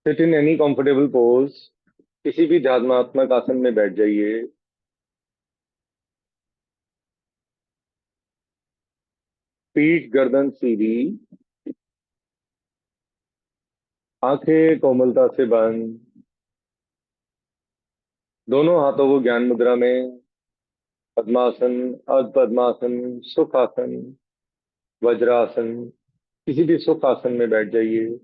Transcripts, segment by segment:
Sit in any comfortable pose. किसी भी ध्यानात्मक आसन में बैठ जाइए। पीठ गर्दन सीधी। आंखें कोमलता से बंद। दोनों हाथों को ज्ञान मुद्रा में। पद्मासन, अर्ध पद्मासन, सुखासन, वज्रासन, किसी भी सुख आसन में बैठ जाइए।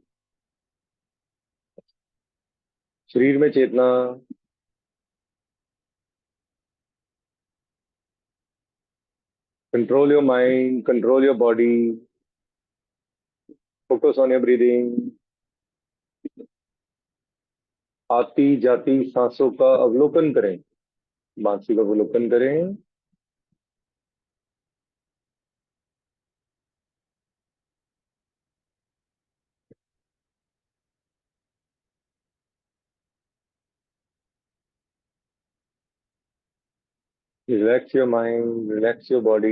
शरीर में चेतना। Control your mind, control your body. Focus on your breathing. आती जाती सांसों का अवलोकन करें। मानसिक अवलोकन करें। Relax your mind, relax your body.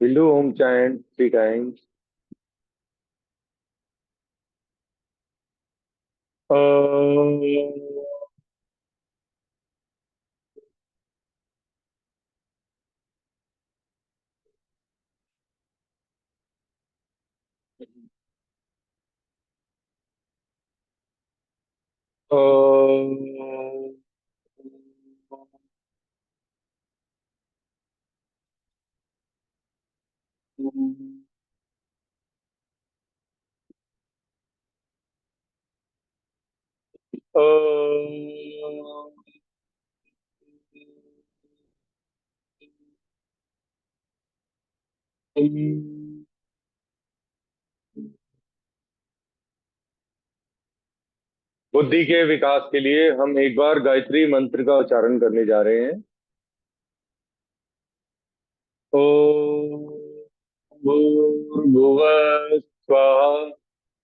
Will do Om chant 3 times। बुद्धि के विकास के लिए हम एक बार गायत्री मंत्र का उच्चारण करने जा रहे हैं। ओम भूर्भुवः स्वः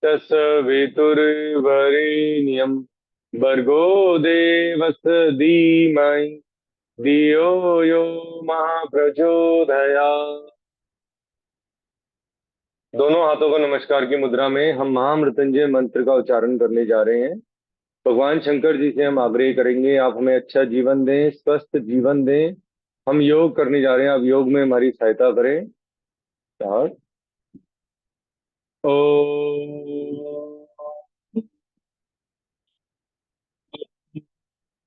तत्सवितुर्वरेण्यं भर्गो देवस्य धीमहि धियो यो महाप्रचोदयात्। दोनों हाथों को नमस्कार की मुद्रा में हम महामृत्युंजय मंत्र का उच्चारण करने जा रहे हैं। भगवान शंकर जी से हम आग्रह करेंगे, आप हमें अच्छा जीवन दें, स्वस्थ जीवन दें। हम योग करने जा रहे हैं, आप योग में हमारी सहायता करें। स्टार्ट। ओम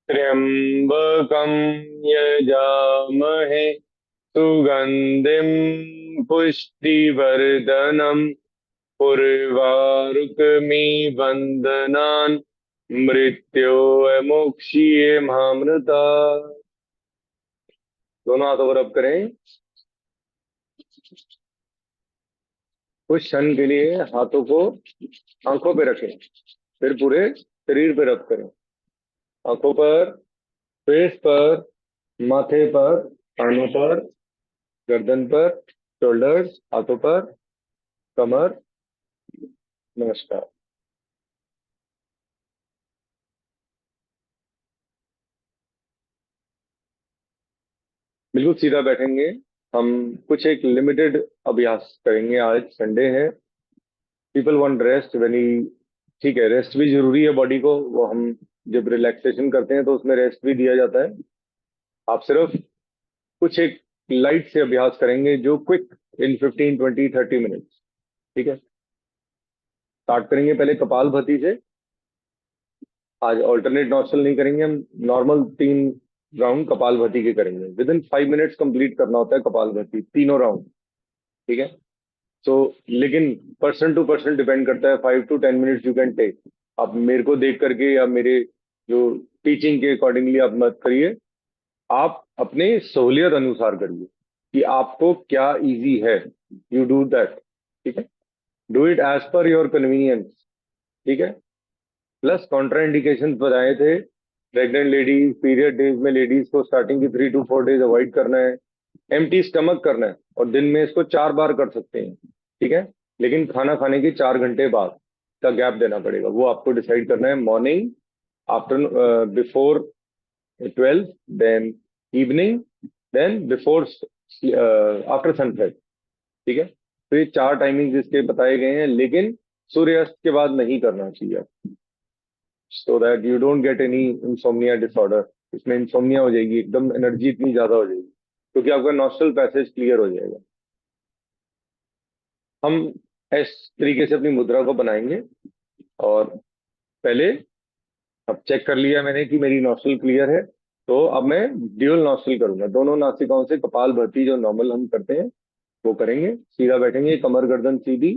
त्र्यंबकं यजामहे सुगंधिं पुष्टिवर्धनम् उर्वारुकमिबन्धनान् मृत्योर्मुक्षीयमामृता। दोनों हाथों पर रब करें। कुछ क्षण के लिए हाथों को आंखों पे रखें, फिर पूरे शरीर पे रब करें। आंखों पर, फेस पर, माथे पर, कानों पर, गर्दन पर, शोल्डर्स, हाथों पर, कमर। नमस्कार। बिल्कुल सीधा बैठेंगे। हम कुछ एक लिमिटेड अभ्यास करेंगे। आज संडे है। पीपल वांट रेस्ट वेनी। ठीक है, रेस्ट भी जरूरी है बॉडी को। वो हम जब रिलैक्सेशन करते हैं तो उसमें रेस्ट भी दिया जाता है। आप सिर्फ कुछ एक लाइट से अभ्यास करेंगे जो क्विक, इन 15, 20, 30 मिनट्स। ठीक है। स्टार्ट करेंगे पहले कपालभाति से। आज ऑल्टरनेट नॉस्ट्रल नहीं करेंगे हम। नॉर्मल 3 राउंड कपालभाति के करेंगे। विद इन 5 मिनट्स कंप्लीट करना होता है कपालभाति, तीनों राउंड। ठीक है। तो लेकिन पर्सन टू पर्सन डिपेंड करता है। 5 to 10 minutes you can take. आप मेरे को देख करके या मेरे जो टीचिंग के अकॉर्डिंगली आप मत करिए। आप अपने सहूलियत अनुसार करिए कि आपको क्या इजी है। You do that. ठीक है। Do it as per your convenience. ठीक है। प्लस कॉन्ट्राइंडिकेशन बताए थे। प्रेग्नेंट लेडीज, पीरियड डेज में लेडीज को स्टार्टिंग की 3 to 4 डेज अवॉइड करना है। एम्प्टी स्टमक करना है और दिन में इसको 4 बार कर सकते हैं। ठीक है। लेकिन खाना खाने के 4 घंटे बाद का गैप देना पड़ेगा। वो आपको डिसाइड करना है। Morning, after, before 12, then evening, then before, after sunset. ठीक है। तो ये 4 टाइमिंग इसके बताए गए हैं। लेकिन सूर्यास्त के बाद नहीं करना चाहिए, so that you don't get any insomnia disorder. इसमें इंसोम्निया हो जाएगी, एकदम एनर्जी इतनी ज्यादा हो जाएगी, क्योंकि आपका नॉस्ट्रल पैसेज क्लियर हो जाएगा। हम इस तरीके से अपनी मुद्रा को बनाएंगे। और पहले अब चेक कर लिया मैंने कि मेरी नॉस्ट्रल क्लियर है, तो अब मैं ड्यूल नॉस्ट्रल करूंगा। दोनों नासिकाओं से कपाल भरती जो नॉर्मल हम करते हैं वो करेंगे। सीधा बैठेंगे, कमर गर्दन सीधी,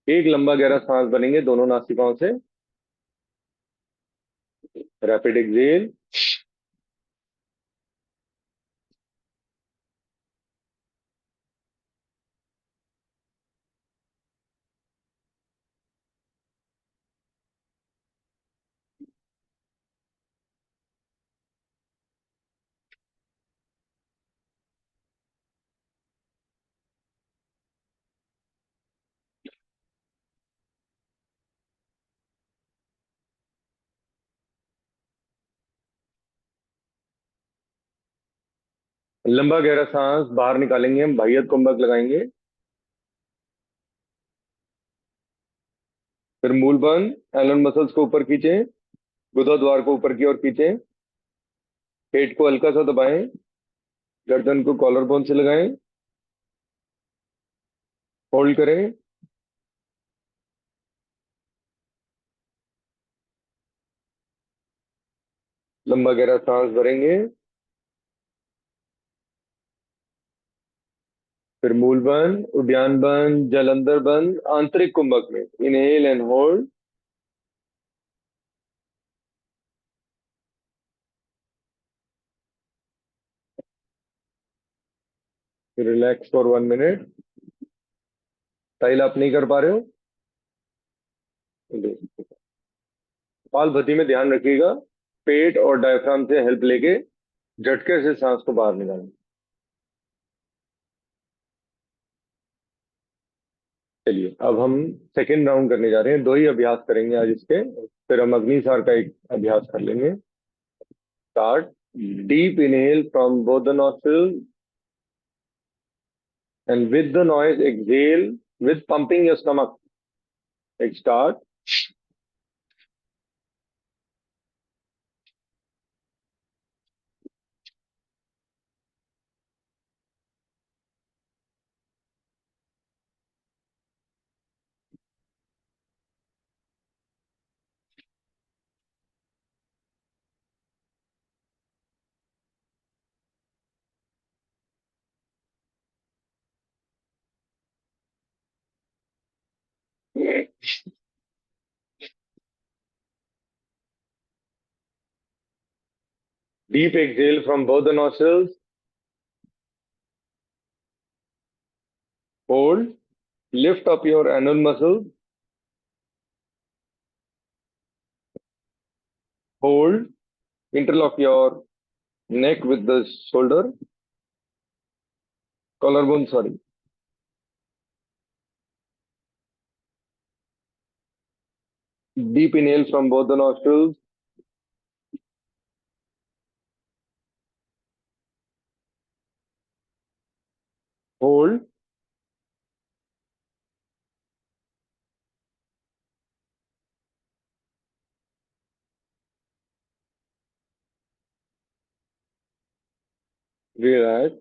एक लंबा गहरा सांस भरेंगे दोनों नासिकाओं से। Rapid exhale. लंबा गहरा सांस बाहर निकालेंगे, हम बाह्य कुंभक लगाएंगे। फिर मूल बंद, एलन मसल्स को ऊपर खींचें, गुदा द्वार को ऊपर की ओर खींचें, पेट को हल्का सा दबाएं, गर्दन को कॉलर बोन से लगाएं, होल्ड करें। लंबा गहरा सांस भरेंगे। फिर मूल बंद, उद्यान बंद, जलंधर बंद, आंतरिक कुंभक में inhale and hold. Relax for 1 minute. Tile आप नहीं कर पा रहे हो, कपाल भाती में ध्यान रखिएगा, पेट और डायफ्राम से हेल्प लेके झटके से सांस को बाहर निकालें। चलिए अब हम सेकेंड राउंड करने जा रहे हैं, दो ही अभ्यास करेंगे आज इसके। फिर हम अग्निसार का एक अभ्यास कर लेंगे। Start. Deep inhale from both the nostrils and with the noise exhale with pumping your stomach. Like start. Deep exhale from both the nostrils. Hold. Lift up your anal muscles. Hold. Interlock your neck with the shoulder. Collarbone, sorry. Deep inhale from both the nostrils. Hold. Relax.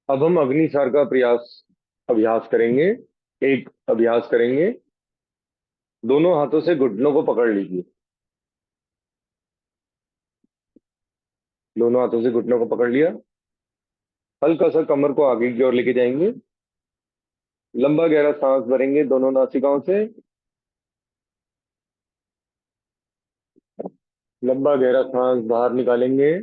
अब हम अग्निसार का प्रयास अभ्यास करेंगे। एक अभ्यास करेंगे, दोनों हाथों से घुटनों को पकड़ लीजिए। दोनों हाथों से घुटनों को पकड़ लिया, हल्का सा कमर को आगे की ओर लेके जाएंगे। लंबा गहरा सांस भरेंगे दोनों नासिकाओं से। लंबा गहरा सांस बाहर निकालेंगे।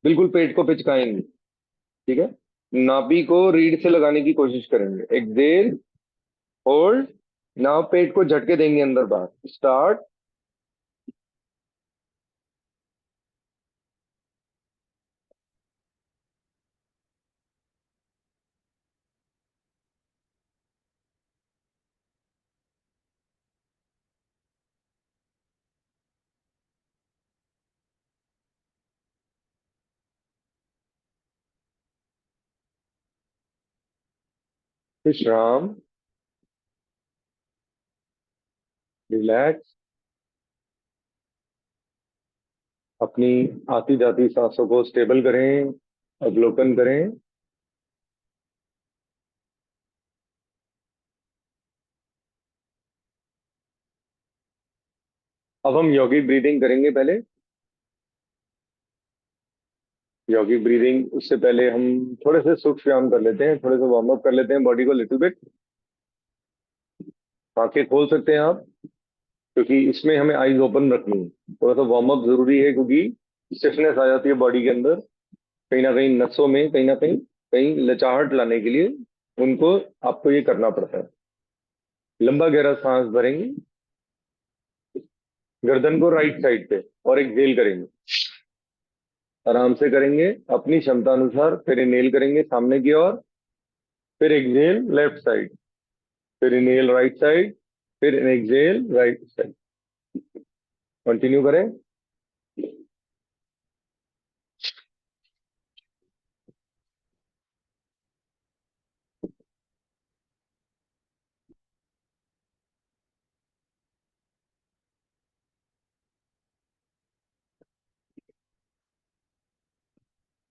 बिल्कुल पेट को पिचकाएंगे, ठीक है। नाभि को रीढ़ से लगाने की कोशिश करेंगे। Excel, hold. नाव पेट को झटके देंगे अंदर बाहर। स्टार्ट। विश्राम। रिलैक्स। अपनी आती जाती सांसों को स्टेबल करें, अवलोकन करें। अब हम यौगिक ब्रीदिंग करेंगे पहले। यौगिक ब्रीदिंग उससे पहले हम थोड़े से सूक्ष्म व्यायाम कर लेते हैं, थोड़े से वार्म अप कर लेते हैं बॉडी को लिटिल बिट। आंखें खोल सकते हैं आप, क्योंकि इसमें हमें आईज ओपन रखनी है। थोड़ा सा वार्म अप जरूरी है, क्योंकि स्टिफनेस आ जाती है बॉडी के अंदर, कहीं ना कहीं नसों में, कहीं ना कहीं कहीं लचाहट लाने के लिए उनको आपको ये करना पड़ता है। लंबा गहरा सांस भरेंगे, गर्दन को राइट साइड पे, और एक्सेल करेंगे। आराम से करेंगे, अपनी क्षमता अनुसार। फिर इनहेल करेंगे सामने की ओर, फिर एक्सेल लेफ्ट साइड, फिर इनहेल राइट साइड, फिर एक्सेल राइट साइड। कंटिन्यू करें।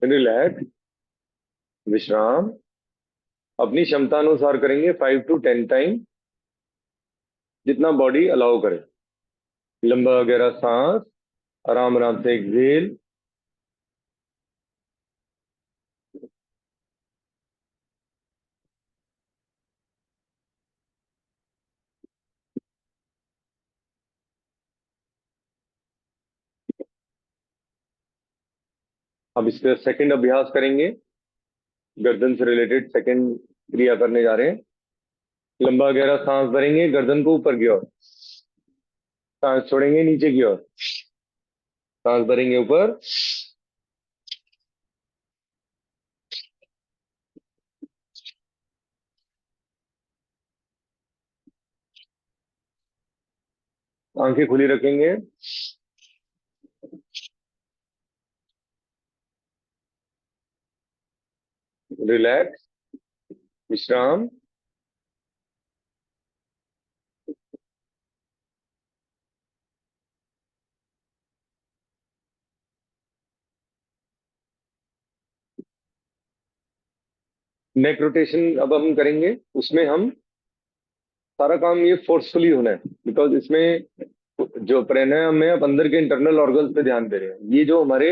रिलैक्स। विश्राम। अपनी क्षमता अनुसार करेंगे, 5 to 10 टाइम, जितना बॉडी अलाउ करे। लंबा गहरा सांस, आराम आराम से एक्सेल। अब इस पे सेकंड अभ्यास करेंगे, गर्दन से रिलेटेड सेकंड क्रिया करने जा रहे हैं। लंबा गहरा सांस भरेंगे, गर्दन को ऊपर की ओर, सांस छोड़ेंगे नीचे की ओर, सांस भरेंगे ऊपर, आंखें खुली रखेंगे। रिलैक्स। विश्राम। नेक रोटेशन अब हम करेंगे, उसमें हम सारा काम ये फोर्सफुली होना है, बिकॉज इसमें जो प्राणायाम है, अब अंदर के इंटरनल ऑर्गन्स पे ध्यान दे रहे हैं। ये जो हमारे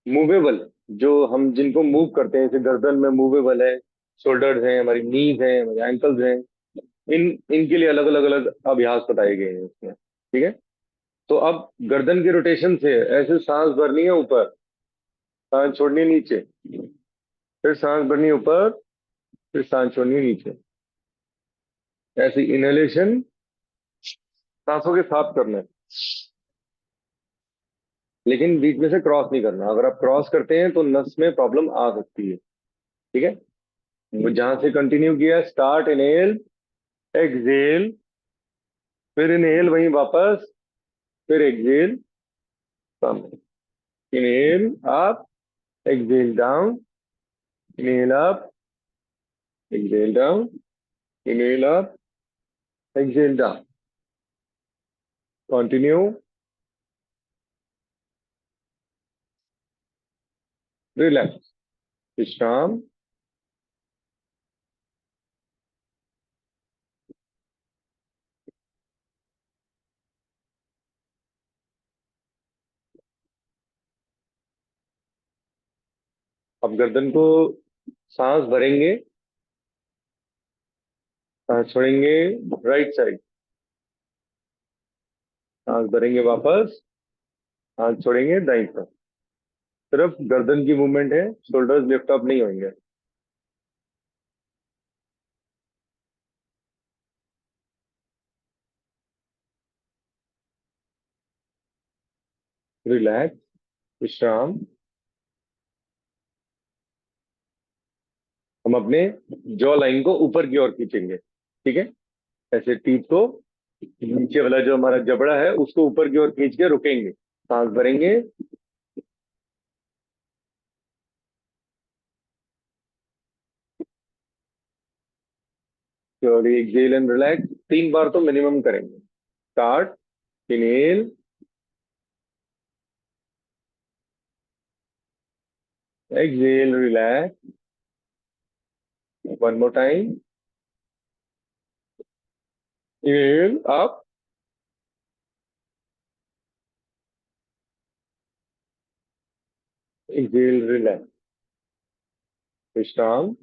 मूवेबल, जो हम जिनको मूव करते हैं, जैसे गर्दन में मूवेबल है, शोल्डर्स हैं, हमारी नीज हैं, हमारे एंकल्स हैं, इन इनके लिए अलग अलग अलग अभ्यास बताए गए हैं इसमें। ठीक है। तो अब गर्दन के रोटेशन से ऐसे सांस भरनी है ऊपर, सांस छोड़नी है नीचे, फिर सांस भरनी है ऊपर, फिर सांस छोड़नी है नीचे। ऐसे इनहेलेशन सांसों के साथ करना है, लेकिन बीच में से क्रॉस नहीं करना। अगर आप क्रॉस करते हैं तो नस में प्रॉब्लम आ सकती है। ठीक है। वो जहां से कंटिन्यू किया, स्टार्ट इनहेल, एक्सहेल, फिर इनहेल वहीं वापस, फिर एक्सहेल सामने। Inhale up, exhale down, inhale up, exhale down, inhale up, exhale down. Continue. Relax. विश्राम। अब गर्दन को सांस भरेंगे, सांस छोड़ेंगे राइट साइड, सांस भरेंगे वापस, सांस छोड़ेंगे दाईं तरफ। सिर्फ गर्दन की मूवमेंट है, शोल्डर्स लिफ्ट अप नहीं होंगे। रिलैक्स। विश्राम। हम अपने जॉ लाइन को ऊपर की ओर खींचेंगे। ठीक है। ऐसे टीथ को, नीचे वाला जो हमारा जबड़ा है उसको ऊपर की ओर खींच के रुकेंगे, सांस भरेंगे। स्लोली एक्सेल एंड रिलैक्स, 3 बार तो मिनिमम करेंगे। Start. Inhale, exhale, relax. One more time. Inhale up, exhale, relax. विश्राम।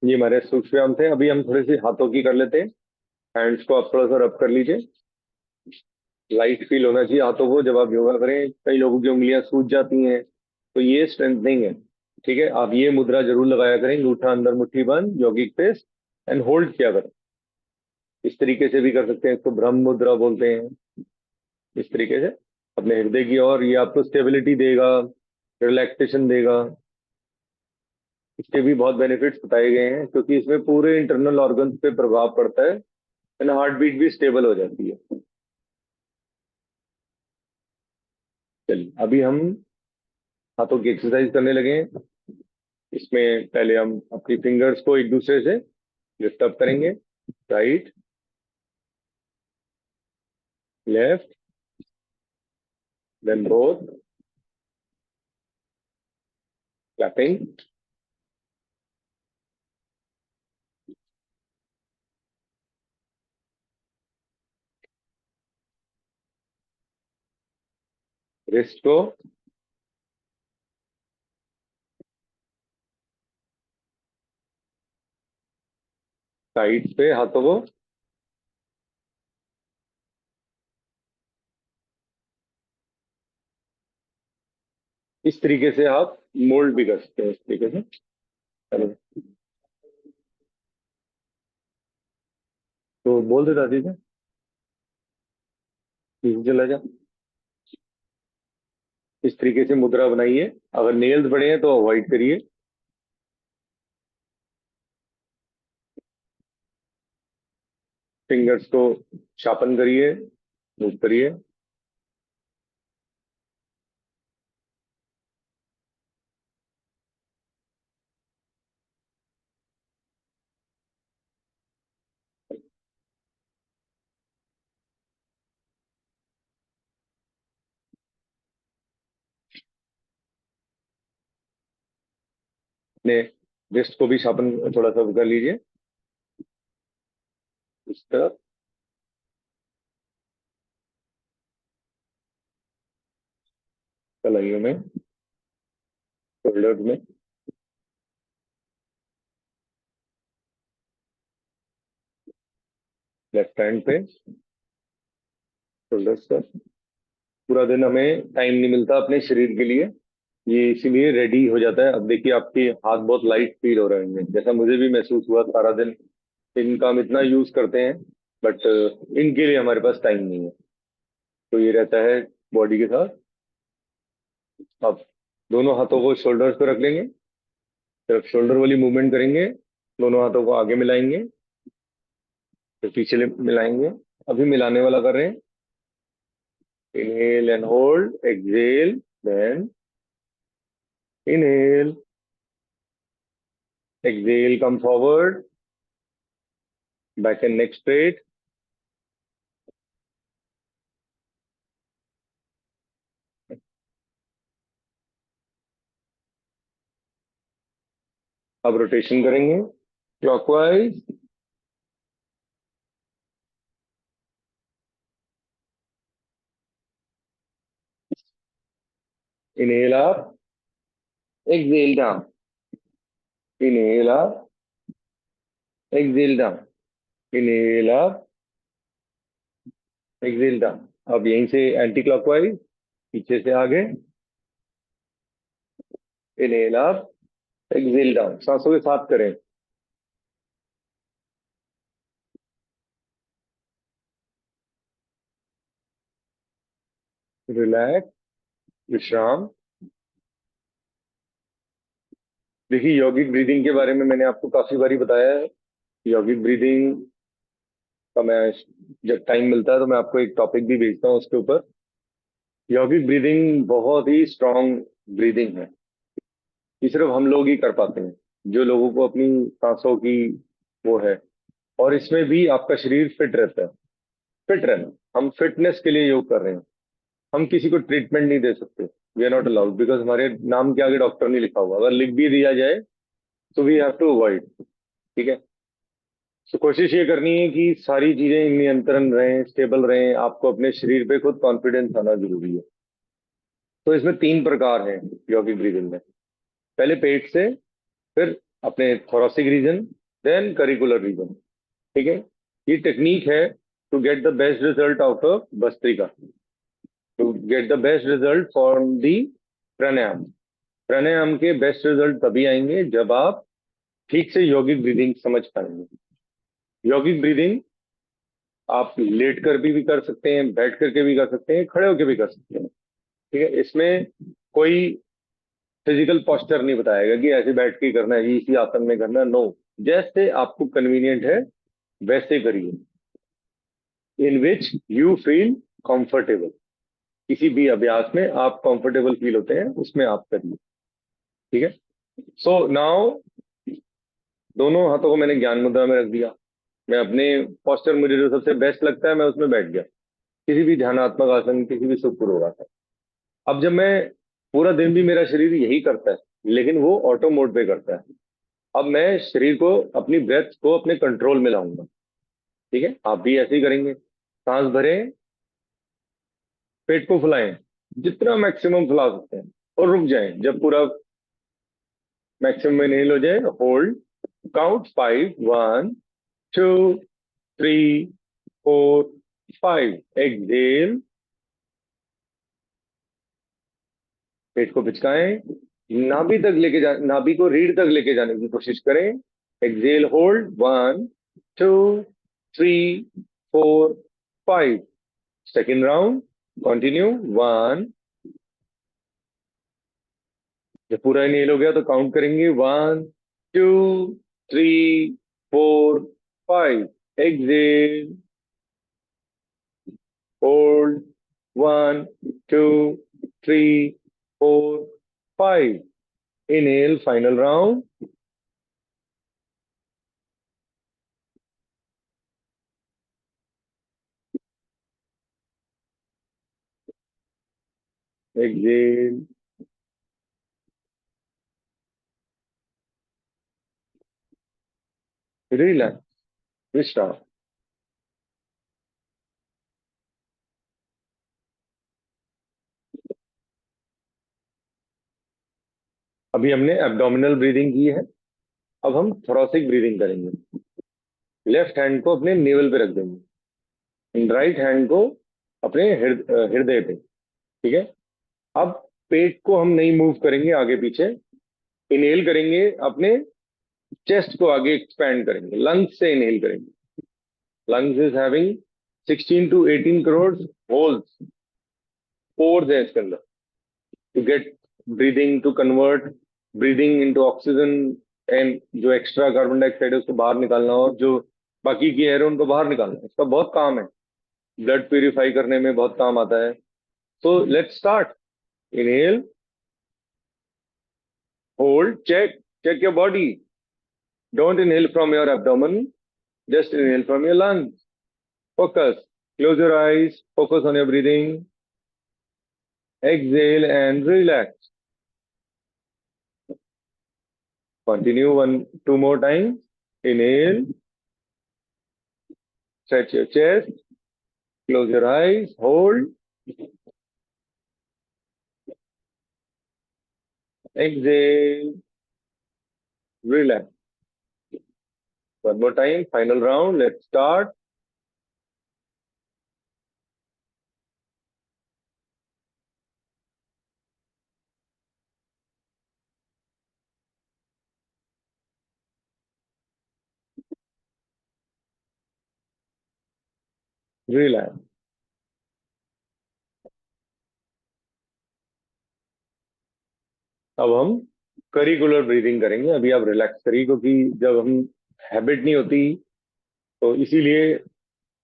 ये हमारे सूक्ष्म थे। अभी हम थोड़ी सी हाथों की कर लेते हैं। हैंड्स को आप थोड़ा सा रब कर लीजिए। लाइट फील होना चाहिए हाथों को जब आप योगा करें। कई लोगों की उंगलियां सूज जाती हैं, तो ये स्ट्रेंथनिंग है। ठीक है, आप ये मुद्रा जरूर लगाया करें, अंगूठा अंदर मुट्ठी बंद, यौगिक प्रेस एंड होल्ड किया करें। इस तरीके से भी कर सकते हैं, इसको ब्रह्म मुद्रा बोलते हैं। इस तरीके से अपने हृदय की ओर, ये आपको स्टेबिलिटी देगा, रिलैक्सेशन देगा। इसके भी बहुत बेनिफिट्स बताए गए हैं, क्योंकि इसमें पूरे इंटरनल ऑर्गन्स पे प्रभाव पड़ता है एंड हार्ट बीट भी स्टेबल हो जाती है। चलिए, अभी हम हाथों की एक्सरसाइज करने लगे हैं। इसमें पहले हम अपनी फिंगर्स को एक दूसरे से लिफ्ट अप करेंगे। Right, left, then both, clapping. Wrist को साइड पे, हाथों को इस तरीके से आप मोल्ड भी कर सकते हैं, इस तरीके से। चलो, तो बोल दे दादी जी, पीछे चला जा। इस तरीके से मुद्रा बनाइए। अगर नेल्स बड़े हैं तो अवॉइड करिए। फिंगर्स को शार्पन करिए, मूव करिए। अपने रिस्ट को भी शार्पन थोड़ा सा कर लीजिए, इस तरफ, कलाइयों में, शोल्डर्स में, लेफ्ट हैंड पे, शोल्डर्स पर। पूरा दिन हमें टाइम नहीं मिलता अपने शरीर के लिए, ये इसीलिए रेडी हो जाता है। अब देखिए, आपके हाथ बहुत लाइट फील हो रहे हैं, जैसा मुझे भी महसूस हुआ। सारा दिन इनका हम इतना यूज करते हैं, बट इनके लिए हमारे पास टाइम नहीं है। तो ये रहता है बॉडी के साथ। अब दोनों हाथों को शोल्डर्स पे रख लेंगे, सिर्फ शोल्डर वाली मूवमेंट करेंगे। दोनों हाथों को आगे मिलाएंगे, फिर पीछे मिलाएंगे। अभी मिलाने वाला कर रहे हैं। Inhale and hold, exhale, then inhale, exhale, come forward, back and neck straight. अब रोटेशन करेंगे clockwise. Inhale up, exhale down, inhale up, exhale down, inhale up, exhale down. अब यहीं से एंटी क्लॉकवाइज, पीछे से आगे, इनहेल अप, एक्सेल डाउन। सांसों के साथ करें। रिलैक्स, विश्राम। देखिए, यौगिक ब्रीदिंग के बारे में मैंने आपको काफी बारी बताया है। यौगिक ब्रीदिंग का मैं जब टाइम मिलता है तो मैं आपको एक टॉपिक भी भेजता हूँ उसके ऊपर। यौगिक ब्रीदिंग बहुत ही स्ट्रांग ब्रीदिंग है। ये सिर्फ हम लोग ही कर पाते हैं, जो लोगों को अपनी सांसों की वो है। और इसमें भी आपका शरीर फिट रहता है। फिट रहना, हम फिटनेस के लिए योग कर रहे हैं। हम किसी को ट्रीटमेंट नहीं दे सकते। We are not allowed, because हमारे नाम के आगे डॉक्टर नहीं लिखा हुआ। अगर लिख भी दिया जाए तो वी हैव टू अवॉइड। ठीक है। तो कोशिश ये करनी है कि सारी चीजें नियंत्रण रहें, स्टेबल रहें। आपको अपने शरीर पे खुद कॉन्फिडेंस आना जरूरी है। तो इसमें तीन प्रकार हैं यौगिक ब्रीदिंग में। पहले पेट से, फिर अपने thoracic region, then clavicular region. ठीक है। ये टेक्निक है to get the best result out of bhastrika, to get the best result from the pranayama. प्राणायाम के बेस्ट रिजल्ट तभी आएंगे जब आप ठीक से यौगिक ब्रीदिंग समझ पाएंगे। यौगिक ब्रीदिंग आप लेट कर भी कर सकते हैं, बैठ करके भी कर सकते हैं, खड़े होकर भी कर सकते हैं। ठीक है। इसमें कोई फिजिकल पोस्चर नहीं बताएगा कि ऐसे बैठ के ही करना है, इसी आसन में करना है। नो, जैसे आपको कन्वीनियंट है वैसे करिए, इन विच यू फील कंफर्टेबल। किसी भी अभ्यास में आप कंफर्टेबल फील होते हैं उसमें आप करिए। ठीक है। सो नाउ, दोनों हाथों को मैंने ज्ञान मुद्रा में रख दिया। मैं अपने पोस्चर, मुझे जो सबसे बेस्ट लगता है मैं उसमें बैठ गया, किसी भी ध्यानात्मक आसन, किसी भी सुखपूर्वक आसन। अब जब मैं, पूरा दिन भी मेरा शरीर यही करता है, लेकिन वो ऑटो मोड पे करता है। अब मैं शरीर को, अपनी ब्रेथ को अपने कंट्रोल में लाऊंगा। ठीक है। आप भी ऐसे ही करेंगे। सांस भरें, पेट को फुलाएं, जितना मैक्सिमम फुला सकते हैं, और रुक जाएं जब पूरा मैक्सिमम में नहीं हो जाए। Hold, count 5, 1, 2, 3, 4, 5। एक्सेल, पेट को पिचकाएं, नाभि तक लेके जा, नाभि को रीढ़ तक लेके जाने की कोशिश करें। Exhale, hold, 1, 2, 3, 4, 5। Second round, continue, 1। जब पूरा इनहेल हो गया तो काउंट करेंगे, 1, 2, 3, 4, 5। Exhale, hold, 1, 2, 3, 4, 5। Inhale, final round. Exhale, relax, विश्राम। अभी हमने एब्डोमिनल ब्रीदिंग की है। अब हम थोरेसिक ब्रीदिंग करेंगे। लेफ्ट हैंड को अपने नेवल पे रख देंगे, राइट हैंड को अपने हृदय पे। ठीक है। अब पेट को हम नहीं मूव करेंगे आगे पीछे। इनहेल करेंगे, अपने चेस्ट को आगे एक्सपैंड करेंगे, लंग्स से इनहेल करेंगे। Lungs is having 16 to 18 crore holes, pores है इसके अंदर। To get breathing, to convert breathing into oxygen, and जो एक्स्ट्रा कार्बन डाइऑक्साइड है उसको बाहर निकालना, और जो बाकी की एयर है उनको बाहर निकालना, इसका बहुत काम है। ब्लड प्यूरिफाई करने में बहुत काम आता है। So let's start. Inhale, hold, check, check your body. Don't inhale from your abdomen, just inhale from your lungs. Focus. Close your eyes. Focus on your breathing. Exhale and relax. Continue one, two more times. Inhale. Stretch your chest. Close your eyes. Hold. Exhale. Relax. One more time. Final round. Let's start. Relax. अब हम curricular breathing करेंगे। अभी आप relax करिए, क्योंकि जब हम habit नहीं होती, तो इसीलिए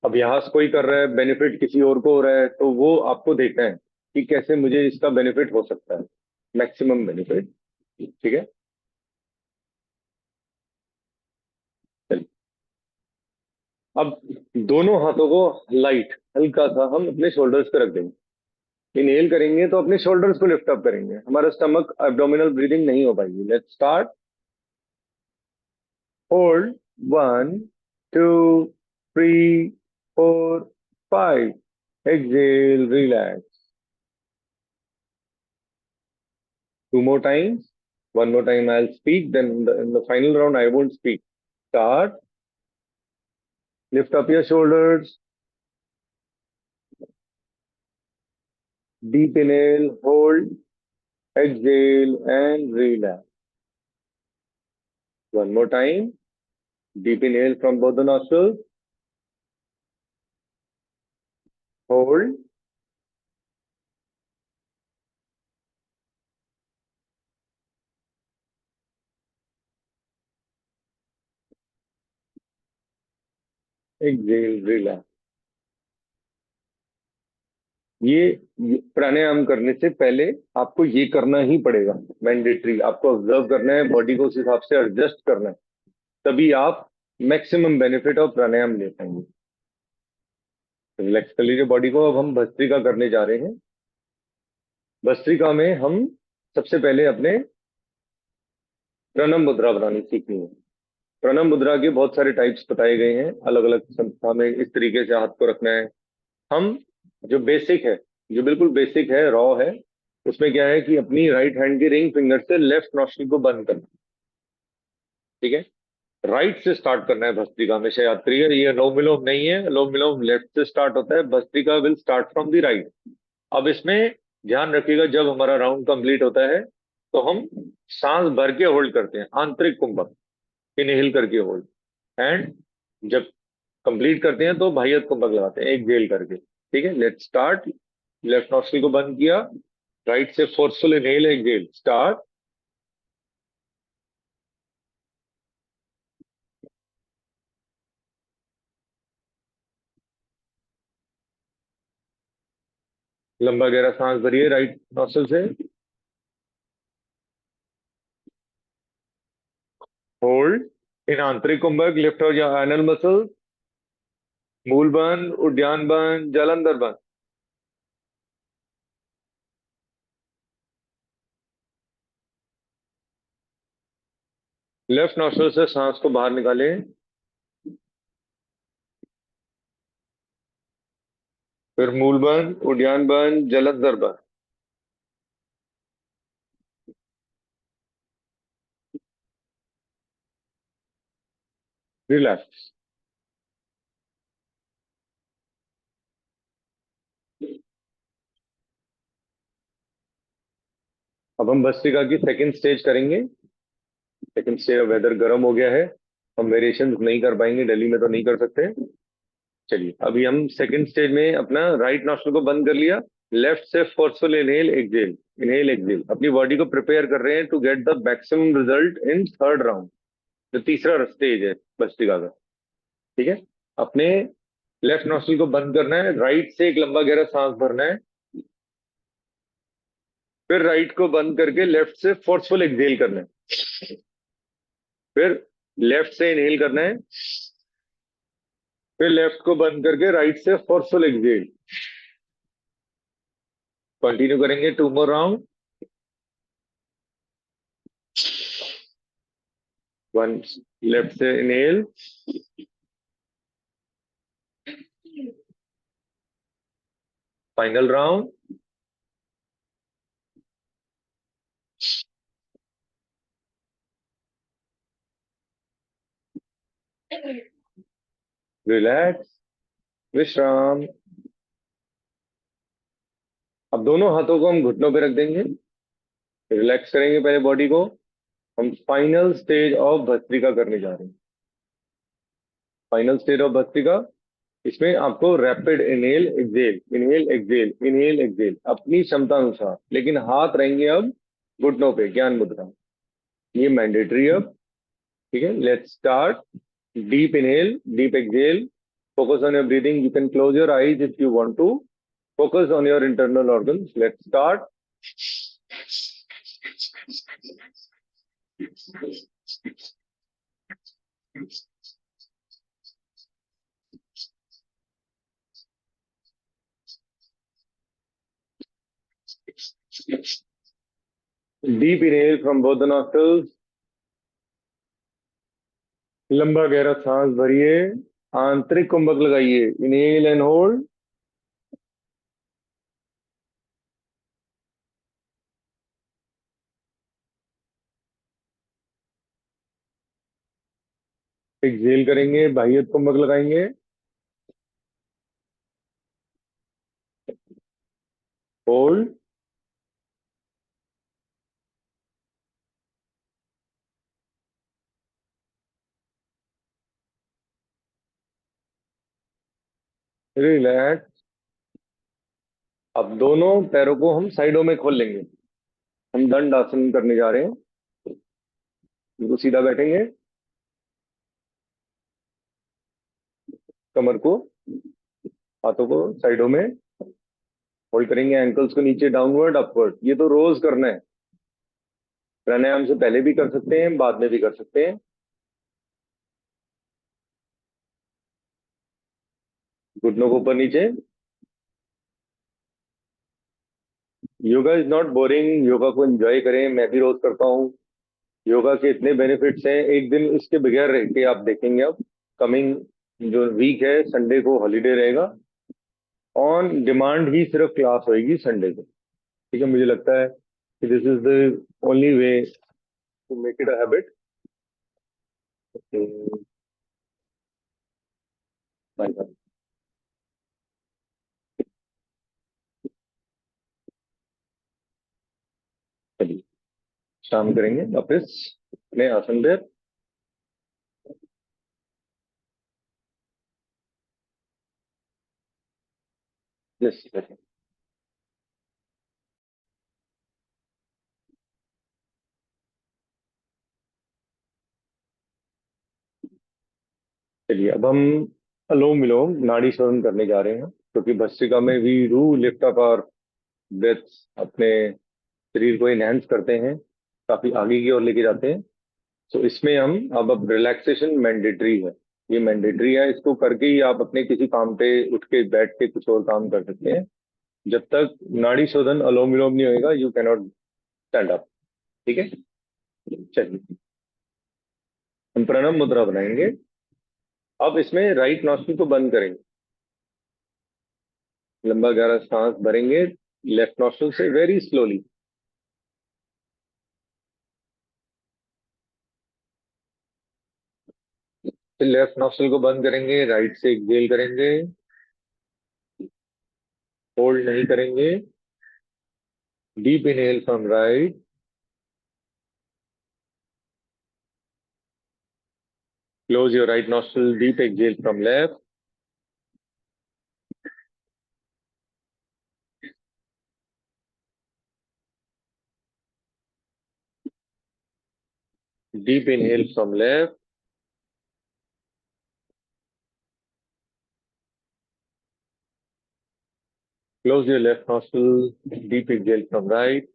अभ्यास कोई कर रहा है, बेनिफिट किसी और को हो रहा है, तो वो आपको देखना है कि कैसे मुझे इसका बेनिफिट हो सकता है, मैक्सिमम बेनिफिट। ठीक है, चलिए। अब दोनों हाथों को लाइट हल्का सा हम अपने शोल्डर्स पे रख देंगे। इनहेल करेंगे तो अपने शोल्डर्स को लिफ्ट अप करेंगे, हमारा स्टमक एब्डोमिनल ब्रीदिंग नहीं हो पाएगी। Let's start. Hold, 1 2 3 4 5। Exhale, relax. 2 more times. One more time I'll speak, then in the final round I won't speak. Start. Lift up your shoulders. Deep inhale, hold, exhale, and relax. One more time. Deep inhale from both the nostrils. Hold, exhale, relax. ये प्राणायाम करने से पहले आपको ये करना ही पड़ेगा, mandatory. आपको observe करना है, बॉडी को उस हिसाब से एडजस्ट करना है, तभी आप मैक्सिमम बेनिफिट ऑफ प्राणायाम ले पाएंगे। रिलैक्स कर लीजिए बॉडी को। अब हम भस्त्रिका करने जा रहे हैं। भस्त्रिका में हम सबसे पहले अपने प्रणम मुद्रा बनानी सीखनी है। प्रणम मुद्रा के बहुत सारे टाइप्स बताए गए हैं, अलग अलग संस्था में इस तरीके से हाथ को रखना है। हम जो बेसिक है, जो बिल्कुल बेसिक है, रॉ है, उसमें क्या है कि अपनी राइट हैंड की रिंग फिंगर से लेफ्ट नॉस्ट्रिल को बंद करना। ठीक है, राइट से स्टार्ट करना है भस्त्रिका में। शयात्री है, ये लोम विलोम नहीं है। लोम विलोम लेफ्ट से स्टार्ट होता है, bhastrika will start from the right. अब इसमें ध्यान रखिएगा, जब हमारा राउंड कंप्लीट होता है तो हम सांस भर के होल्ड करते हैं, आंतरिक कुंभक, इनहेल करके होल्ड, एंड जब कंप्लीट करते हैं तो बाह्य कुंभक लगाते हैं एक जेल करके। ठीक है, लेट स्टार्ट। लेफ्ट नॉस्ट्रिल को बंद किया, राइट से फोर्सफुल इनहेल, एक जेल, स्टार्ट। लंबा गहरा सांस भरिए राइट नॉस्ट्रिल से, होल्ड। इन आंतरिक कुंभक, लिफ्ट और एनल मसल, मूल बंद, उद्यान बंद, जालंधर बंद। लेफ्ट नॉस्ट्रिल से सांस को बाहर निकालें, फिर मूल बंद, उद्यान बंद, जालंधर बंद। रिलैक्स। अब हम भस्त्रिका की सेकंड स्टेज करेंगे। सेकंड स्टेज, वेदर गर्म हो गया है, हम वेरिएशन नहीं कर पाएंगे, दिल्ली में तो नहीं कर सकते। चलिए, अभी हम सेकंड स्टेज में अपना राइट नॉस्ट्रिल को बंद कर लिया, लेफ्ट से forceful inhale, exhale, inhale exhale. अपनी बॉडी को प्रिपेयर कर रहे हैं to get the maximum result in third round, जो तीसरा स्टेज है भस्त्रिका का। ठीक है, अपने लेफ्ट नॉस्ट्रिल को बंद करना है, राइट से एक लंबा गहरा सांस भरना है, फिर राइट को बंद करके लेफ्ट से फोर्सफुल एक्सेल करना है, फिर लेफ्ट से इनहेल करना है, फिर लेफ्ट को बंद करके राइट से फोर्सफुल एक्सेल। कंटिन्यू करेंगे 2 more राउंड। 1, लेफ्ट से इनहेल, फाइनल राउंड। रिलैक्स, विश्राम। अब दोनों हाथों को हम घुटनों पे रख देंगे, रिलैक्स करेंगे पहले बॉडी को। हम फाइनल स्टेज ऑफ भस्त्रिका करने जा रहे हैं। फाइनल स्टेज ऑफ भस्त्रिका, इसमें आपको rapid inhale exhale, inhale exhale, inhale exhale, अपनी क्षमता अनुसार, लेकिन हाथ रहेंगे अब घुटनों पे, ज्ञान मुद्रा। ये मैंडेटरी अब। ठीक है, let's start. Deep inhale, deep exhale, focus on your breathing. You can close your eyes if you want to. Focus on your internal organs. Let's start. Deep inhale from both the nostrils. लंबा गहरा सांस भरिए, आंतरिक कुंभक लगाइए। Inhale and hold. Exhale करेंगे, बाह्य कुंभक लगाएंगे। Hold. Relax. अब दोनों पैरों को हम साइडों में खोल लेंगे। हम दंड आसन करने जा रहे हैं। बिल्कुल सीधा बैठेंगे, कमर को, हाथों को साइडों में होल्ड करेंगे, एंकल्स को नीचे, डाउनवर्ड अपवर्ड। ये तो रोज करना है। प्राणायाम से पहले भी कर सकते हैं, बाद में भी कर सकते हैं। घुटनों को ऊपर नीचे। Yoga is not boring, yoga को एंजॉय करें। मैं भी रोज करता हूँ। योगा के इतने बेनिफिट्स हैं, एक दिन इसके बगैर रह के आप देखेंगे। अब कमिंग जो वीक है, संडे को हॉलीडे रहेगा। ऑन डिमांड ही सिर्फ क्लास होएगी संडे को। ठीक है, मुझे लगता है कि this is the only way to make it a habit. Bye bye. चलिए, शाम करेंगे वापस अपने आसन पे। यस। चलिए, अब हम अनुलोम विलोम नाड़ी शोधन करने जा रहे हैं, क्योंकि भस्त्रिका में we do lift up our breath, अपने शरीर को एनहेंस करते हैं, काफी आगे की ओर लेके जाते हैं। तो इसमें हम अब रिलैक्सेशन मैंडेटरी है। ये मैंडेटरी है, इसको करके ही आप अपने किसी काम पे उठ के बैठ के कुछ और काम कर सकते हैं। जब तक नाड़ी शोधन अनुलोम विलोम नहीं होएगा, यू कैनॉट स्टैंड अप। ठीक है, चलिए, हम प्रणव मुद्रा बनाएंगे। अब इसमें राइट नॉस्ट्रिल को बंद करेंगे, लंबा गहरा सांस भरेंगे लेफ्ट नॉस्ट्रिल से वेरी स्लोली। फिर लेफ्ट नॉस्ट्रिल को बंद करेंगे, राइट से एक्सहेल करेंगे। होल्ड नहीं करेंगे। Deep inhale from right. Close your right nostril, deep exhale from left. Deep inhale from left. Close your left nostril. Deep exhale from right.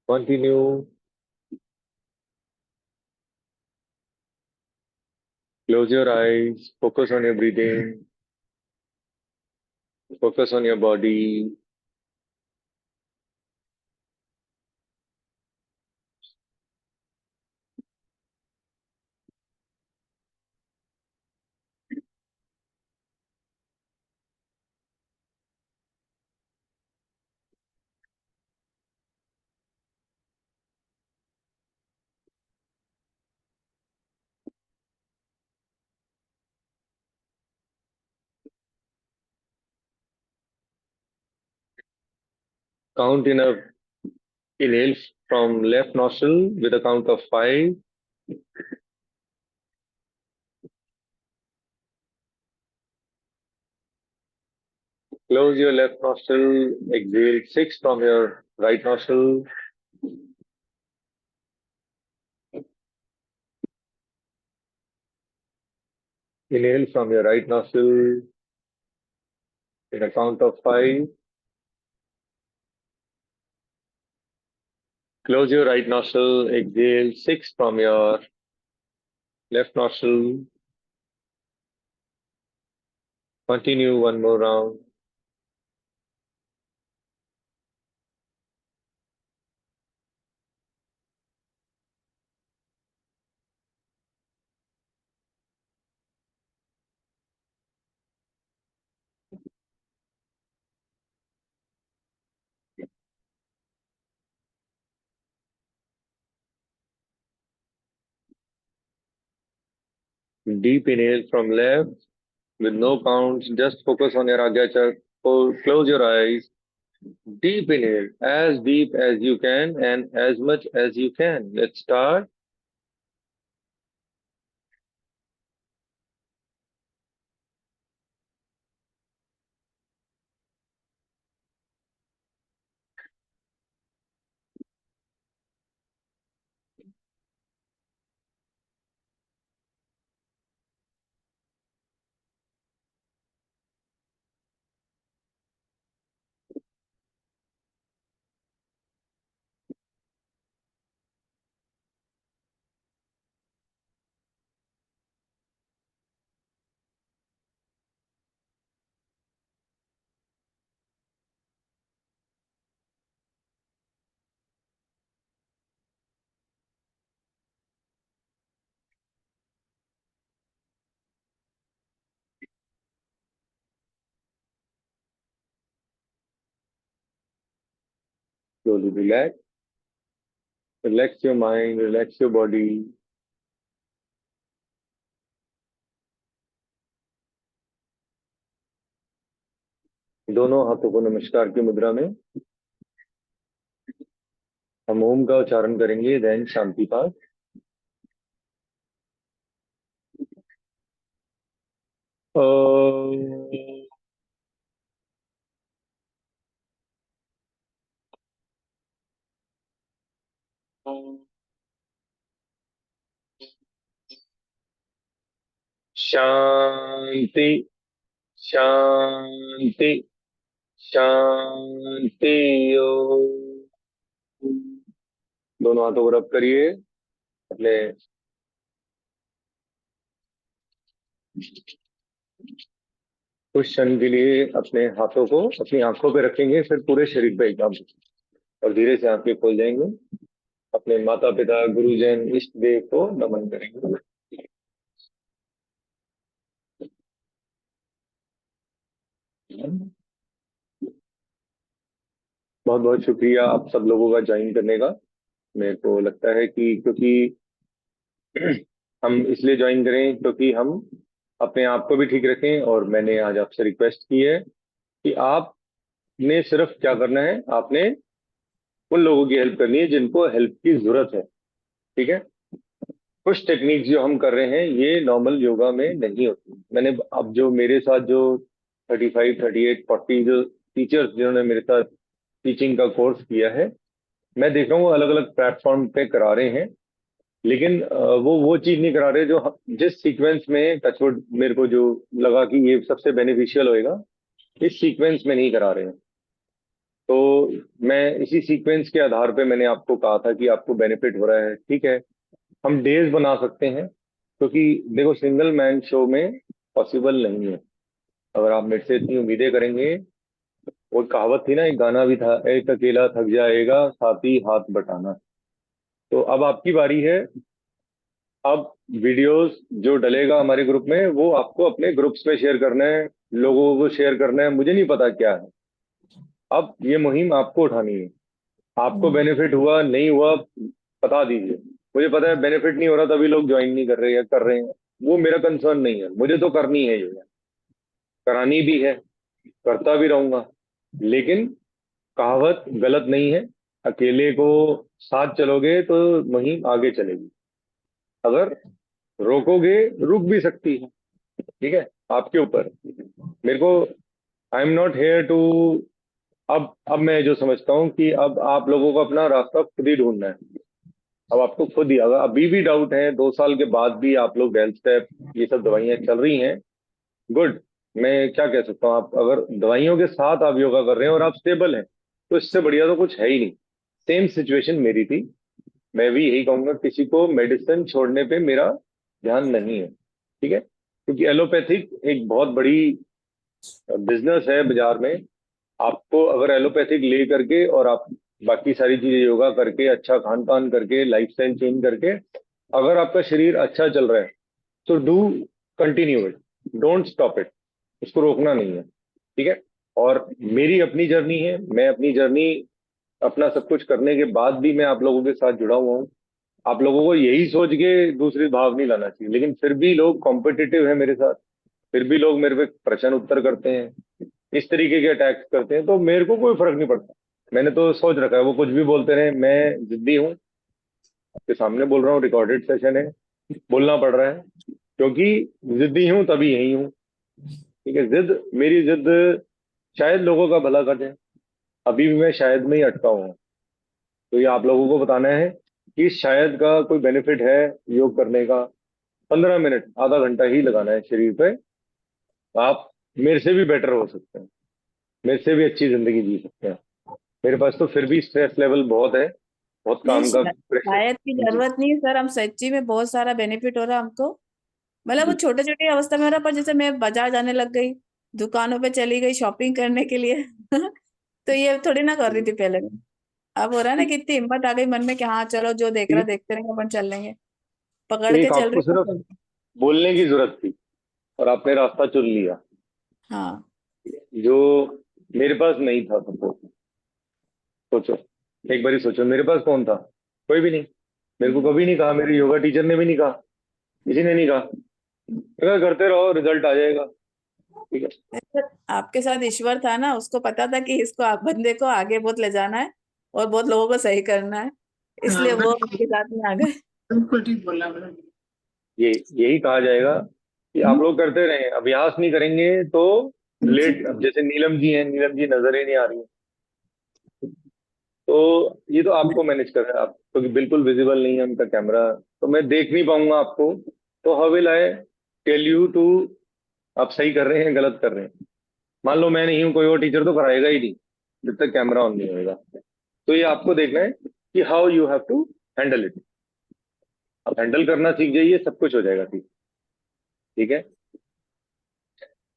Continue. Close your eyes. Focus on your breathing. Focus on your body. Count in a inhale from left nostril with a count of 5. Close your left nostril, exhale 6 from your right nostril. Inhale from your right nostril in a count of 5. Close your right nostril, exhale 6 from your left nostril. Continue one more round. Deep inhale from left with no counts. Just focus on your Agya Chakra. Close your eyes. Deep inhale, as deep as you can and as much as you can. Let's start. Slowly relax. Relax your mind, relax your body. दोनों हाथों को नमस्कार की मुद्रा में हम ओम का उच्चारण करेंगे, देन शांति पाठ. ओम शांति शांति शांति. ओम. दोनों हाथों को रब करिए. अपने कुछ क्षण के लिए अपने हाथों को अपनी आंखों पे रखेंगे, फिर पूरे शरीर पे एकदम, और धीरे से आंखें खोल जाएंगे. अपने माता पिता गुरुजन इष्ट देव को नमन करेंगे. बहुत बहुत शुक्रिया आप सब लोगों का ज्वाइन करने का. मेरे को लगता है कि क्योंकि हम इसलिए ज्वाइन करें क्योंकि हम अपने आप को भी ठीक रखें, और मैंने आज आपसे रिक्वेस्ट की है कि आपने सिर्फ क्या करना है, आपने उन लोगों की हेल्प करनी है जिनको हेल्प की जरूरत है. ठीक है. कुछ टेक्निक्स जो हम कर रहे हैं ये नॉर्मल योगा में नहीं होती. मैंने अब जो मेरे साथ जो 35, 38, 40 जो टीचर्स जिन्होंने मेरे साथ टीचिंग का कोर्स किया है, मैं देख रहा हूँ वो अलग अलग प्लेटफॉर्म पे करा रहे हैं. लेकिन वो चीज नहीं करा रहे जो जिस सीक्वेंस में टचवुड मेरे को जो लगा कि ये सबसे बेनिफिशियल होएगा, इस सीक्वेंस में नहीं करा रहे हैं. तो मैं इसी सीक्वेंस के आधार पे मैंने आपको कहा था कि आपको बेनिफिट हो रहा है. ठीक है. हम डेज बना सकते हैं, क्योंकि देखो सिंगल मैन शो में पॉसिबल नहीं है. अगर आप मेरे से इतनी उम्मीदें करेंगे, वो कहावत थी ना, एक गाना भी था, एक अकेला थक जाएगा साथी हाथ बटाना. तो अब आपकी बारी है. अब वीडियोस जो डलेगा हमारे ग्रुप में वो आपको अपने ग्रुप्स में शेयर करना है, लोगों को शेयर करना है, मुझे नहीं पता क्या है. अब ये मुहिम आपको उठानी है. आपको बेनिफिट हुआ नहीं हुआ बता दीजिए. मुझे पता है बेनिफिट नहीं हो रहा तभी लोग ज्वाइन नहीं कर रहे या कर रहे हैं. वो मेरा कंसर्न नहीं है. मुझे तो करनी है ये, करानी भी है, करता भी रहूंगा. लेकिन कहावत गलत नहीं है. अकेले को साथ चलोगे तो मुहिम आगे चलेगी. अगर रोकोगे रुक भी सकती है. ठीक है. आपके ऊपर. मेरे को I am not here to. अब मैं जो समझता हूँ कि अब आप लोगों को अपना रास्ता खुद ही ढूंढना है। अब आपको खुद ही, अगर अभी भी डाउट है, 2 साल के बाद भी आप लोग हेल्थ स्टेप ये सब दवाइयाँ चल रही हैं, गुड। मैं क्या कह सकता हूँ, आप अगर दवाइयों के साथ आप योगा कर रहे हैं और आप स्टेबल हैं, तो इससे बढ़िया तो कुछ है ही नहीं। सेम सिचुएशन मेरी थी। मैं भी यही कहूंगा, किसी को मेडिसिन छोड़ने पे मेरा ध्यान नहीं है, ठीक है, क्योंकि एलोपैथिक एक बहुत बड़ी बिजनेस है बाजार में। आपको अगर एलोपैथिक ले करके और आप बाकी सारी चीजें योगा करके, अच्छा खान पान करके, लाइफस्टाइल चेंज करके, अगर आपका शरीर अच्छा चल रहा है, तो do continue it, don't stop it. उसको रोकना नहीं है, ठीक है। और मेरी अपनी जर्नी है, मैं अपनी जर्नी अपना सब कुछ करने के बाद भी मैं आप लोगों के साथ जुड़ा हुआ हूँ। आप लोगों को यही सोच के दूसरी भाव नहीं लाना चाहिए, लेकिन फिर भी लोग कॉम्पिटिटिव है मेरे साथ, फिर भी लोग मेरे पे प्रश्न उत्तर करते हैं, इस तरीके के अटैक्स करते हैं, तो मेरे को कोई फर्क नहीं पड़ता। मैंने तो सोच रखा है, वो कुछ भी बोलते रहे, मैं जिद्दी हूँ। आपके सामने बोल रहा हूँ, रिकॉर्डेड सेशन है, बोलना पड़ रहा है, क्योंकि जिद्दी हूँ तभी यही हूँ, ठीक है। जिद, मेरी जिद शायद लोगों का भला कर जाए। अभी भी मैं शायद में ही अटका हुआ हूँ। तो ये आप लोगों को बताना है कि शायद का कोई बेनिफिट है योग करने का। 15 मिनट, आधा घंटा ही लगाना है शरीर पे। आप मेरे से भी बेटर हो सकते हैं, मेरे से भी अच्छी जिंदगी जी सकते हैं। मेरे पास तो फिर भी स्ट्रेस लेवल बहुत है, बहुत नहीं, काम का प्रेशर। शायद की जी। जरूरत नहीं है सर, हम सच्ची में बहुत सारा बेनिफिट हो रहा है हमको। मतलब वो जी। छोटे छोटे अवस्था में हो रहा, पर जैसे मैं बाजार जाने लग गई, दुकानों पे चली गई शॉपिंग करने के लिए तो ये थोड़ी ना कर रही थी पहले मैं। अब हो रहा है ना, जी। कितनी हिम्मत आ गई मन में कि हाँ चलो, जो देख रहा एक देखते रहेंगे, अपन चल लेंगे, पकड़ के एक चल आपको रही सिर्फ तो। बोलने की जरूरत थी और आपने रास्ता चुन लिया, हाँ। जो मेरे पास नहीं था सपोर्ट। सोचो, एक बार ही सोचो, मेरे पास कौन था? कोई भी नहीं। मेरे को कभी नहीं कहा, मेरे योगा टीचर ने भी नहीं कहा, किसी ने नहीं कहा। अगर करते रहो, रिजल्ट आ जाएगा, ठीक है। सर, आपके साथ ईश्वर था ना, उसको पता था कि इसको आप बंदे को आगे बहुत ले जाना है और बहुत लोगों को सही करना है, इसलिए हाँ, वो बिल्कुल आपके साथ में आ गए। बिल्कुल ठीक बोला मैडम। ये यही कहा जाएगा कि आप लोग करते रहें, अभ्यास नहीं करेंगे तो लेट। अब जैसे नीलम जी हैं, नीलम जी नजर ही नहीं आ रही है, तो ये तो आपको मैनेज कर रहे हैं आप, क्योंकि बिल्कुल विजिबल नहीं है उनका कैमरा, तो मैं देख नहीं पाऊंगा आपको। तो how will I tell you to, आप सही कर रहे हैं गलत कर रहे हैं? मान लो मैं नहीं हूं, कोई और टीचर तो कराएगा ही नहीं जब तक कैमरा ऑन नहीं होएगा। तो ये आपको देखना है कि how you have to handle it. आप हैंडल करना सीख जाइए, सब कुछ हो जाएगा ठीक। ठीक है,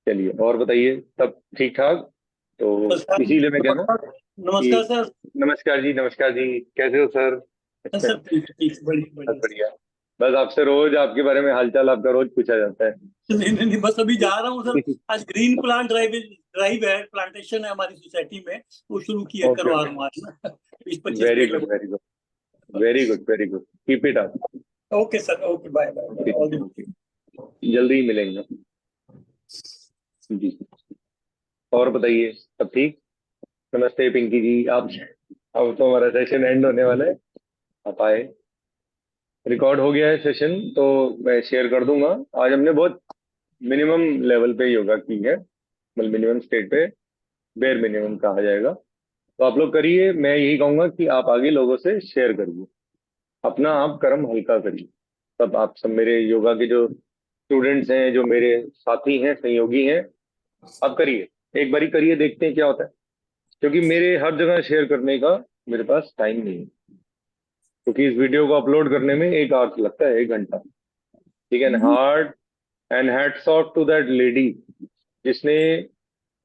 चलिए और बताइए, सब ठीक ठाक? तो नमस्कार। इसीलिए मैं कह रहा हूँ नमस्कार। कि नमस्कार सर। नमस्कार जी, नमस्कार जी, कैसे हो सर? सर ठीक ठीक, बढ़िया बस बढ़िया। बढ़िया। बस आपसे रोज आपके बारे में हालचाल आपका रोज पूछा जाता है। नहीं नहीं नहीं, बस अभी जा रहा हूँ सर। आज ग्रीन प्लांट ड्राइव ड्राइव है, प्लांटेशन है हमारी सोसाइटी में, वो शुरू किया, ओके करवा ओके, रहा हूँ आज ना। 20-25 वेरी पेड़ गुड, लगो। Very good, very good, very good, keep it up. Okay sir, okay, bye bye, okay all the okay, जल्दी ही मिलेंगे जी। और बताइए, सब ठीक? नमस्ते पिंकी जी, आप, अब तो हमारा सेशन एंड होने वाला है, आप आए। रिकॉर्ड हो गया है सेशन, तो मैं शेयर कर दूंगा। आज हमने बहुत मिनिमम लेवल पे योगा की है, मतलब मिनिमम स्टेट पे, बेर मिनिमम कहा जाएगा। तो आप लोग करिए, मैं यही कहूंगा कि आप आगे लोगों से शेयर करिए, अपना आप कर्म हल्का करिए। सब आप सब मेरे योगा के जो स्टूडेंट्स हैं, जो मेरे साथी हैं, सहयोगी हैं, आप करिए, एक बारी करिए, देखते हैं क्या होता है। क्योंकि मेरे हर जगह शेयर करने का मेरे पास टाइम नहीं है, क्योंकि इस वीडियो को अपलोड करने में 1 आवर लगता है, 1 घंटा, ठीक है। Hard and hats off to that lady जिसने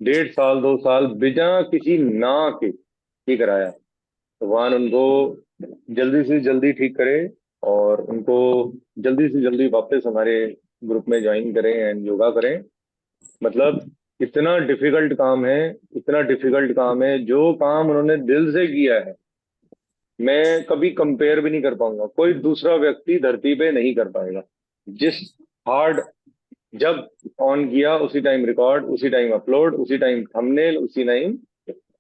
1.5 साल 2 साल बिना किसी ना के ही कराया। भगवान उनको जल्दी से जल्दी ठीक करे, और उनको जल्दी से जल्दी वापस हमारे ग्रुप में ज्वाइन करें एंड योगा करें। मतलब इतना डिफिकल्ट काम है, इतना डिफिकल्ट काम है, जो काम उन्होंने दिल से किया है, मैं कभी कंपेयर भी नहीं कर पाऊंगा, कोई दूसरा व्यक्ति धरती पे नहीं कर पाएगा। जिस हार्ड, जब ऑन किया उसी टाइम रिकॉर्ड, उसी टाइम अपलोड, उसी टाइम थंबनेल, उसी टाइम,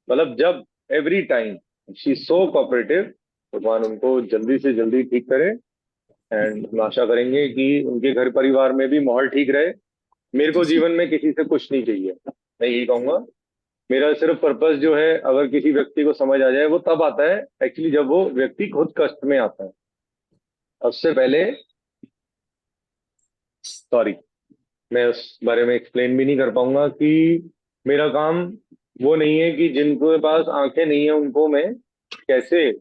मतलब जब, every time, she so cooperative. भगवान उनको जल्दी से जल्दी ठीक करे, एंड हम आशा करेंगे कि उनके घर परिवार में भी माहौल ठीक रहे। मेरे को जीवन में किसी से कुछ नहीं चाहिए, मैं यही कहूंगा। मेरा सिर्फ पर्पस जो है, अगर किसी व्यक्ति को समझ आ जाए, वो तब आता है एक्चुअली जब वो व्यक्ति खुद कष्ट में आता है। उससे पहले सॉरी, मैं उस बारे में एक्सप्लेन भी नहीं कर पाऊंगा कि मेरा काम वो नहीं है कि जिनके पास आंखें नहीं है उनको मैं कैसे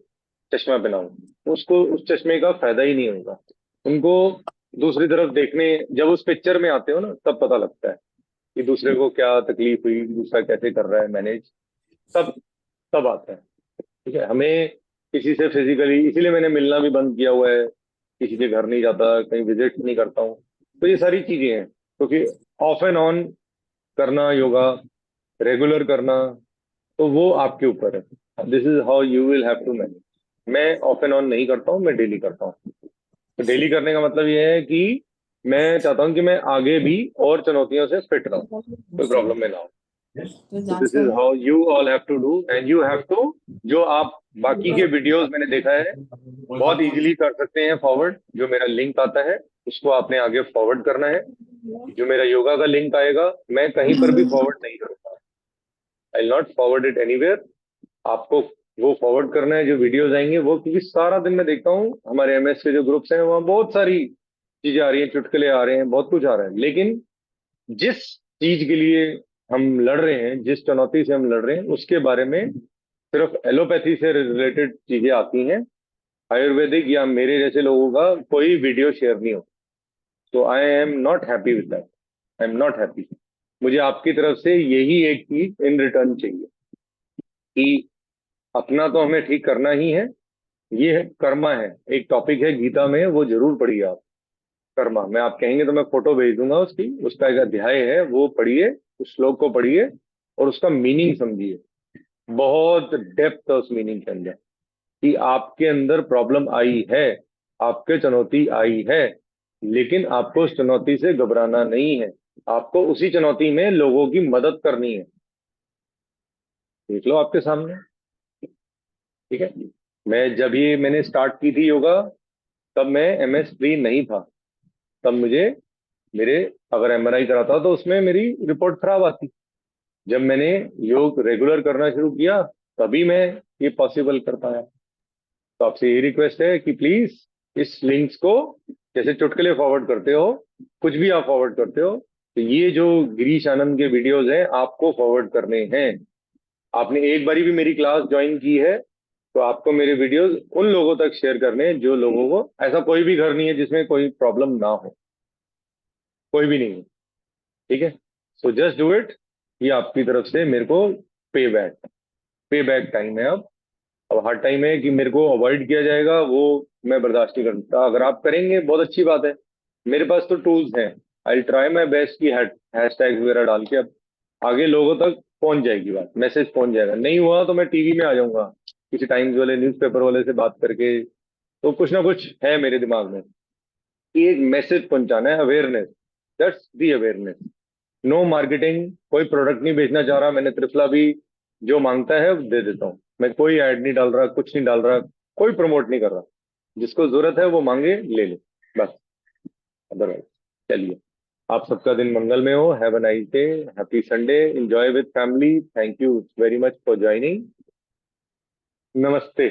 चश्मा पहनाऊं। उसको उस चश्मे का फायदा ही नहीं होगा। उनको दूसरी तरफ देखने, जब उस पिक्चर में आते हो ना, तब पता लगता है कि दूसरे को क्या तकलीफ हुई, दूसरा कैसे कर रहा है मैनेज, तब तब आता है। ठीक है, हमें किसी से फिजिकली, इसीलिए मैंने मिलना भी बंद किया हुआ है, किसी के घर नहीं जाता, कहीं विजिट नहीं करता हूँ। तो ये सारी चीजें हैं, क्योंकि ऑफ एंड ऑन करना योगा, रेगुलर करना, तो वो आपके ऊपर है। This is how you will have to manage. मैं ऑफ एंड ऑन नहीं करता हूँ, मैं डेली करता हूँ। तो डेली करने का मतलब ये है कि मैं चाहता हूँ कि मैं आगे भी और चुनौतियों से फिट रहूँ, कोई प्रॉब्लम में ना हो। तो तो जांच दिस इज करना। How you all have to do, and you have to, जो आप बाकी के वीडियोस मैंने देखा है बहुत इजीली कर सकते हैं फॉरवर्ड। जो मेरा लिंक आता है उसको आपने आगे फॉरवर्ड करना है। जो मेरा योगा का लिंक आएगा, मैं कहीं पर भी फॉरवर्ड नहीं करूंगा, I will not forward it anywhere. आपको वो फॉरवर्ड करना है जो वीडियोस आएंगे वो, क्योंकि सारा दिन मैं देखता हूँ हमारे एमएस के जो ग्रुप्स हैं वहाँ बहुत सारी चीजें आ रही हैं, चुटकुले आ रहे हैं, बहुत कुछ आ रहा है, लेकिन जिस चीज के लिए हम लड़ रहे हैं, जिस चुनौती से हम लड़ रहे हैं, उसके बारे में सिर्फ एलोपैथी से रिलेटेड चीजें आती हैं। आयुर्वेदिक या मेरे जैसे लोगों का कोई वीडियो शेयर नहीं हो। तो आई am not happy with that, I am not happy. मुझे आपकी तरफ से यही एक चीज इन रिटर्न चाहिए कि अपना तो हमें ठीक करना ही है। ये है कर्मा है, एक टॉपिक है गीता में, वो जरूर पढ़िए आप। कर्मा, मैं आप कहेंगे तो मैं फोटो भेज दूंगा उसकी, उसका एक अध्याय है, वो पढ़िए, उस श्लोक को पढ़िए और उसका मीनिंग समझिए। बहुत डेप्थ है उस मीनिंग के अंदर कि आपके अंदर प्रॉब्लम आई है, आपके चुनौती आई है, लेकिन आपको उस चुनौती से घबराना नहीं है। आपको उसी चुनौती में लोगों की मदद करनी है। देख लो आपके सामने। ठीक है, मैं जब ये मैंने स्टार्ट की थी योगा, तब मैं एमएस फ्री नहीं था। तब मुझे मेरे, अगर एमआरआई कराता तो उसमें मेरी रिपोर्ट खराब आती। जब मैंने योग रेगुलर करना शुरू किया, तभी मैं ये पॉसिबल कर पाया। तो आपसे ये रिक्वेस्ट है कि प्लीज इस लिंक्स को, जैसे चुटकुले फॉरवर्ड करते हो, कुछ भी आप फॉरवर्ड करते हो, तो ये जो गिरीश आनंद के वीडियोस हैं आपको फॉरवर्ड करने हैं। आपने एक बारी भी मेरी क्लास ज्वाइन की है तो आपको मेरे वीडियोस उन लोगों तक शेयर करने हैं जो लोगों को, ऐसा कोई भी घर नहीं है जिसमें कोई प्रॉब्लम ना हो, कोई भी नहीं है। ठीक है, सो जस्ट डू इट। ये आपकी तरफ से मेरे को पे बैक टाइम है अब हर टाइम है कि मेरे को अवॉइड किया जाएगा, वो मैं बर्दाश्त नहीं करता। अगर आप करेंगे बहुत अच्छी बात है, मेरे पास तो टूल्स हैं। आई ट्राई माई बेस्ट की हैशटैग वगैरह डाल के अब आगे लोगों तक पहुंच जाएगी बात, मैसेज पहुंच जाएगा। नहीं हुआ तो मैं टीवी में आ जाऊंगा, किसी टाइम्स वाले न्यूज़पेपर वाले से बात करके। तो कुछ ना कुछ है मेरे दिमाग में कि एक मैसेज पहुंचाना है, awareness, that's the awareness. No marketing, कोई प्रोडक्ट नहीं बेचना चाह रहा मैंने। त्रिफला भी जो मांगता है वो दे देता हूँ मैं, कोई ऐड नहीं डाल रहा, कुछ नहीं डाल रहा, कोई प्रमोट नहीं कर रहा। जिसको जरूरत है वो मांगे, ले ले, बस। अदरवाइज चलिए, आप सबका दिन मंगलमय हो। Have a nice day, happy Sunday, enjoy with family. Thank you very much for joining. नमस्ते।